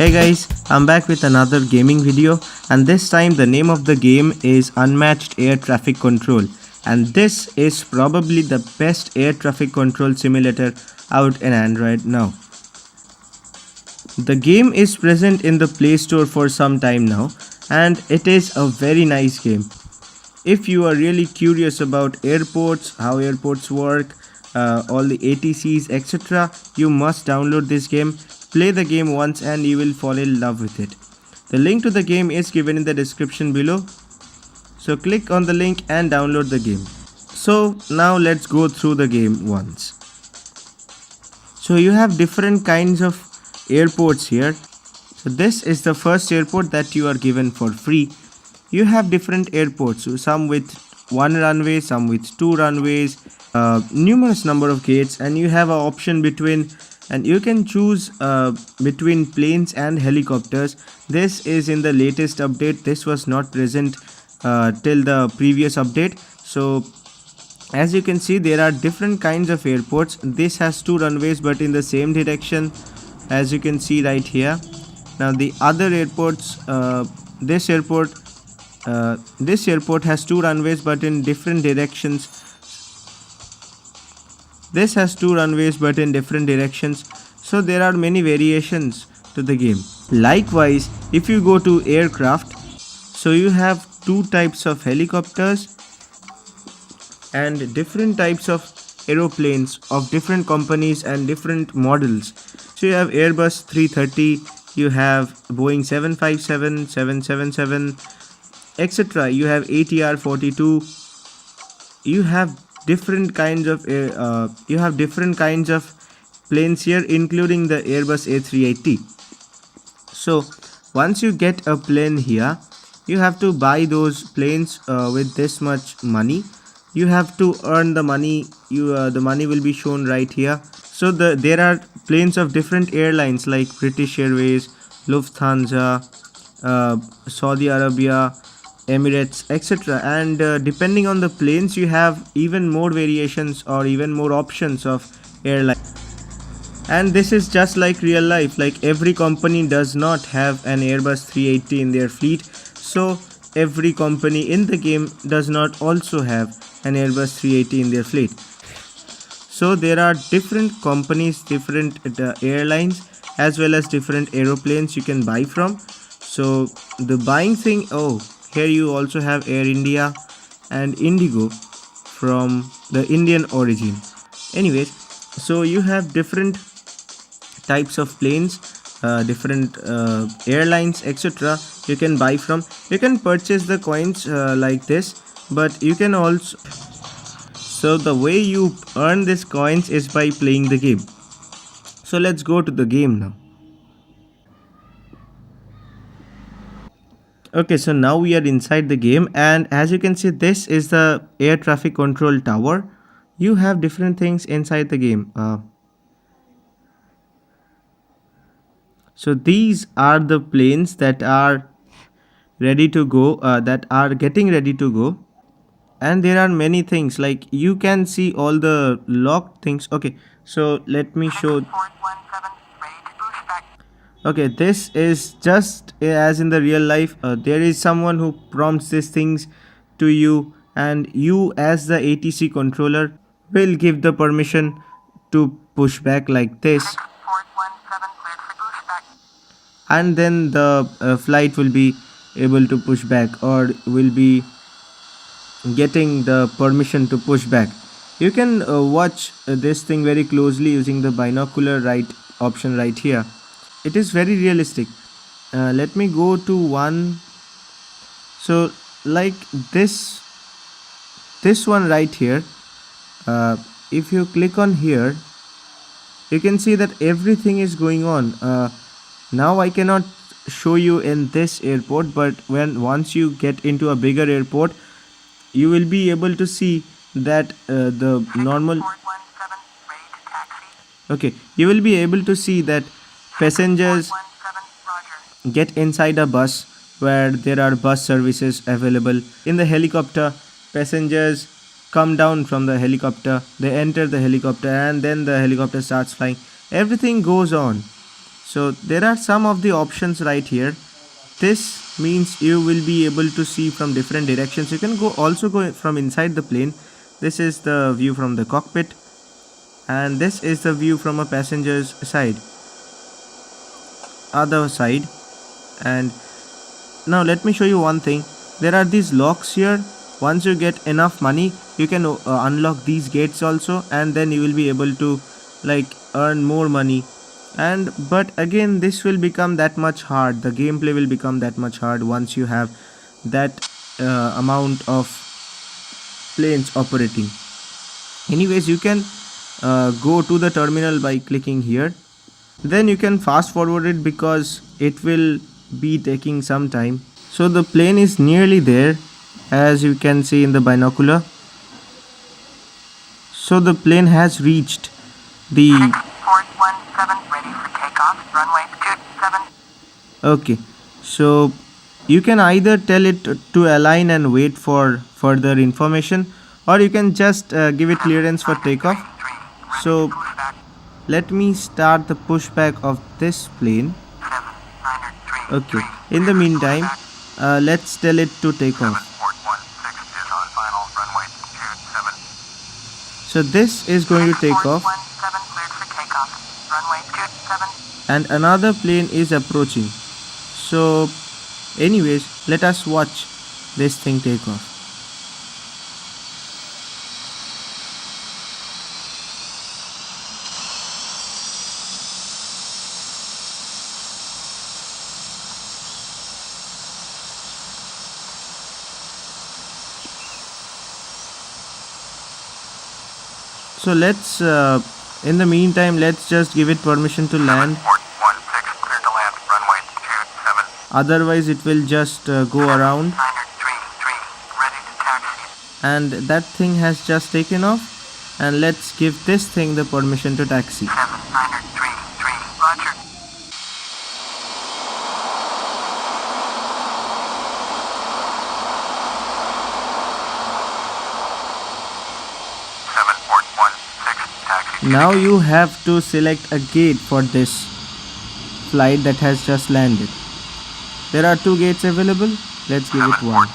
Hey guys, I'm back with another gaming video, and this time the name of the game is Unmatched Air Traffic Control, and this is probably the best air traffic control simulator out in Android now. The game is present in the Play Store for some time now, and it is a very nice game. If you are really curious about airports, how airports work, all the ATCs, etc., you must download this game. Play the game once and you will fall in love with it. The link to the game is given in the description below. So click on the link and download the game. So now let's go through the game once. So you have different kinds of airports here. So this is the first airport that you are given for free. You have different airports, so some with one runway, some with two runways, numerous number of gates, and you have an option between, and you can choose between planes and helicopters. This is in the latest update. This was not present till the previous update. So as you can see, there are different kinds of airports. This has two runways but in the same direction, as you can see right here. Now the other airports, this airport has two runways but in different directions. This has two runways but in different directions. So there are many variations to the game. Likewise, if you go to aircraft, so you have two types of helicopters and different types of aeroplanes of different companies and different models. So you have Airbus 330, you have Boeing 757, 777, etc. You have ATR 42. You have different kinds of planes here, including the Airbus A380. So once you get a plane here, you have to buy those planes with this much money. You have to earn the money. The money will be shown right here. So there are planes of different airlines like British Airways, Lufthansa, Saudi Arabia, Emirates, etc. And depending on the planes, you have even more variations or even more options of airlines. And this is just like real life. Like every company does not have an Airbus 380 in their fleet, so every company in the game does not also have an Airbus 380 in their fleet. So there are different companies, different airlines, as well as different aeroplanes you can buy from. So the buying thing, here you also have Air India and Indigo from the Indian origin. Anyways, so you have different types of planes, different airlines, etc. you can buy from. You can purchase the coins like this, but you can also, so the way you earn these coins is by playing the game. So let's go to the game now. Okay, so now we are inside the game, and as you can see, this is the air traffic control tower. You have different things inside the game. So these are the planes that are ready to go, that are getting ready to go. And there are many things, like you can see all the locked things. Okay, so let me show. Okay, this is just as in the real life. There is someone who prompts these things to you, and you as the ATC controller will give the permission to push back like this, and then the flight will be able to push back, or will be getting the permission to push back. You can watch this thing very closely using the binocular right option right here. It is very realistic. Let me go to one. So like this one right here, if you click on here, you can see that everything is going on. Now I cannot show you in this airport, but once you get into a bigger airport, you will be able to see that the normal, okay, you will be able to see that passengers get inside a bus where there are bus services available. In the helicopter, passengers come down from the helicopter, they enter the helicopter, and then the helicopter starts flying. Everything goes on. So there are some of the options right here. This means you will be able to see from different directions. You can also go from inside the plane. This is the view from the cockpit, and this is the view from a passenger's other side. And now let me show you one thing. There are these locks here. Once you get enough money, you can unlock these gates also, and then you will be able to earn more money. But again, this will become that much hard. The gameplay will become that much hard once you have that amount of planes operating. Anyways, you can go to the terminal by clicking here. Then you can fast forward it because it will be taking some time. So the plane is nearly there, as you can see in the binocular. So the plane has reached the 6417 ready for takeoff, runway 27. Okay, so you can either tell it to align and wait for further information, or you can just give it clearance for takeoff. So let me start the pushback of this plane. Okay, in the meantime, let's tell it to take off. So this is going to take off, and another plane is approaching. So anyways, let us watch this thing take off. So let's in the meantime, let's just give it permission to land. Otherwise it will just go around. And that thing has just taken off, and let's give this thing the permission to taxi. Now you have to select a gate for this flight that has just landed. There are 2 gates available. Let's give it one.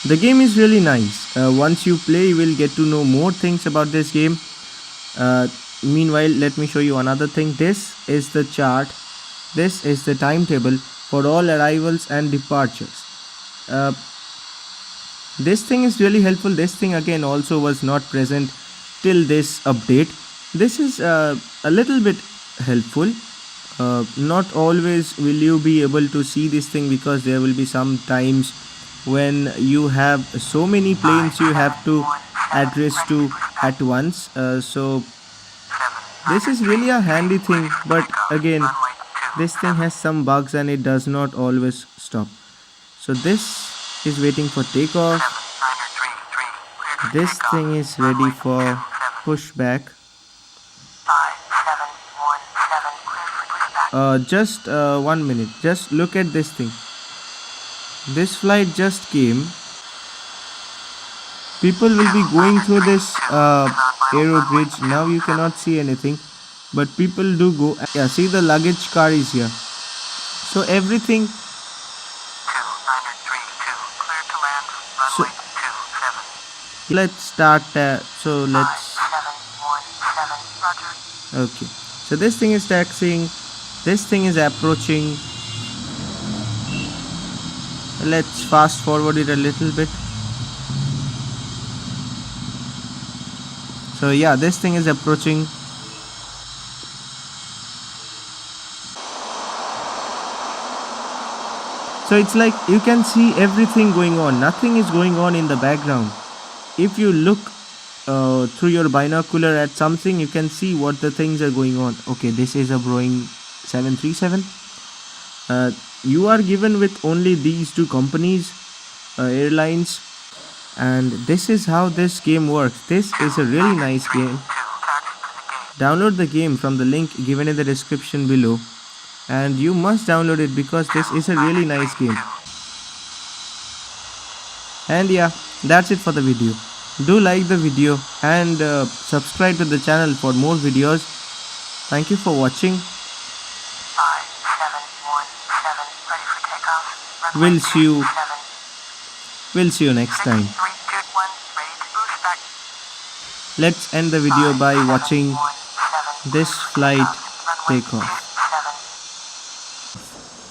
The game is really nice. Once you play, you will get to know more things about this game. Meanwhile, let me show you another thing. This is the chart. This is the timetable for all arrivals and departures. This thing is really helpful. This thing again also was not present till this update. This is a little bit helpful. Not always will you be able to see this thing, because there will be some times when you have so many planes you have to address to at once. So this is really a handy thing, but again, this thing has some bugs and it does not always stop. So this is waiting for takeoff. This thing is ready for pushback. Just 1 minute. Just look at this thing. This flight just came. People will be going through this aero bridge. Now you cannot see anything, but people do go. Yeah, see, the luggage car is here. So everything. So let's start. So let's. Okay. So this thing is taxiing. This thing is approaching. Let's fast forward it a little bit. So yeah, this thing is approaching. So it's like you can see everything going on. Nothing is going on in the background. If you look through your binocular at something, you can see what the things are going on. Okay, this is a Boeing 737. You are given with only these 2 companies, airlines, and this is how this game works. This is a really nice game. Download the game from the link given in the description below, and you must download it because this is a really nice game. And yeah, that's it for the video. Do like the video and subscribe to the channel for more videos. Thank you for watching. 5717, ready for takeoff. Runway We'll see you 27. next time. 6321, ready to boost back. Let's end the video by watching 5717, this flight takeoff. Runway take off. 27.